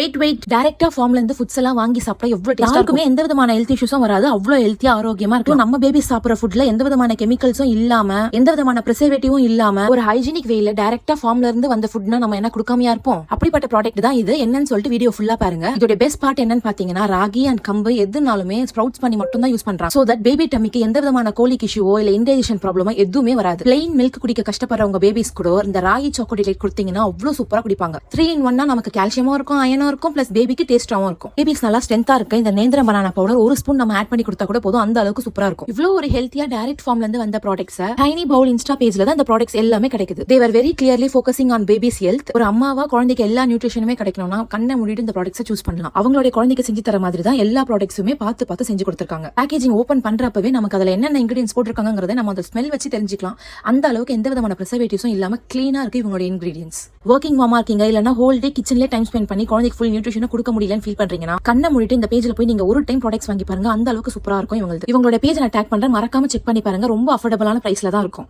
Wait டைரக்டா ஃபார்ம்ல இருந்து ஃபுட்ஸ் எல்லாம் வாங்கி சாப்பிட்டா எவ்வளவு டேஸ்டா இருக்குமே, எந்த விதமான ஹெல்த் இஷ்யூஸும் வராது. அவ்வளவு ஹெல்த்தியா ஆரோக்கியமா இருக்கும். நம்ம பேபி சாப்பிடுற ஃபுட்ல எந்த விதமான கெமிக்கல்ஸும் இல்லாம, எந்த விதமான பிரிசர்வேட்டிவும் இல்லாம, ஒரு ஹைஜீனிக் வேல டைரக்டா ஃபார்ம்ல இருந்து வந்த ஃபுட்னா நம்ம என்ன கொடுக்காமையா இருப்போம்? அப்படிப்பட்ட ப்ராடக்ட் தான் இது. என்னன்னு சொல்லிட்டு வீடியோ ஃபுல்லா பாருங்க. இதோட பெஸ்ட் பார்ட் என்னன்னு பாத்தீங்கன்னா, ராகி அண்ட் கம்பு எதுனாலுமே ஸ்ப்ரவுட்ஸ் பண்ணி மட்டும் தான் யூஸ் பண்றாங்க. சோ தட் பேபி டம்மிக்கு எந்த விதமான கோலிக் இஷ்யூவோ இல்ல இன்டைஜஷன் ப்ராப்ளமோ எதுவுமே வராது. பிளெயின் மில்க் குடிக்க கஷ்டப்படுறவங்க பேபிஸ் கூட இந்த ராகி சாக்லேட் கொடுத்தீங்கன்னா அவ்வளவு சூப்பரா குடிப்பாங்க. 3-in-1 நமக்கு கால்சியமும் இருக்கும், அயனும் இருக்கும், பிளஸ் பேபிக்கு டேஸ்டாவும் இருக்கும். பேபிஸ் நல்லா ஸ்ட்ரென்த்தா இருக்கு. இந்த நேந்திரம் பனானா பவுடர் ஒரு ஸ்பூன் நம்ம ஆட் பண்ணி கொடுத்தா கூட போதும், அந்த அளவுக்கு சூப்பரா இருக்கும். இவ்வளவு ஒரு ஹெல்த்தியா டைரக்ட் ஃபார்ம்ல இருந்து வந்த ப்ராடக்ட்ஸ் டைனி பவுல் இன்ஸ்டா பேஜ்ல தான் இந்த ப்ராடக்ட்ஸ் எல்லாமே கிடைக்குது. They were very clearly focusing on babies health. ஒரு அம்மாவா குழந்தைக்கு எல்லா நியூட்ரிஷனுமே கிடைக்கணும்னா கண்ணை மூடிட்டு இந்த ப்ராடக்ட்ஸ் சூஸ் பண்ணலாம். அவங்களுடைய குழந்தைக்கு செஞ்சு தர மாதிரி தான் எல்லா ப்ராடக்ட்ஸுமே பார்த்து செஞ்சு கொடுத்திருக்காங்க. பேக்கேஜிங் ஓபன் பண்றப்பவே நமக்கு அதுல என்னென்ன இன்கிரிடியன்ஸ் போட்டிருக்காங்கறதை நம்ம அந்த ஸ்மெல் வச்சு தெரிஞ்சுக்கலாம். அந்த அளவுக்கு எந்த விதமான ப்ரிசர்வேட்டிவ்ஸும் இல்லாம கிளீனா இருக்கு இவங்களுடைய இன்கிரிடியன்ஸ். ஒர்க்கிங் மாமா இருக்கீங்க, இல்லனா ஹோல் டே கிச்சன்ல டைம் ஸ்பெண்ட் பண்ணி குழந்தைக்கு ஃபுல் நியூட்ரிஷனை கொடுக்க முடியலன்னு ஃபீல் பண்றீங்கன்னா கண்ணை மூடிட்டு இந்த பேஜ்ல போய் நீங்க ஒரு டைம் ப்ராடக்ட்ஸ் வாங்கி பாருங்க. அந்த அளவுக்கு சூப்பரா இருக்கும் இவங்களோட பேஜ் நான் டேக் பண்றேன், மறக்காம செக் பண்ணி பாருங்க. ரொம்ப அஃபோர்டபிளான பிரைஸ்ல தான் இருக்கும்.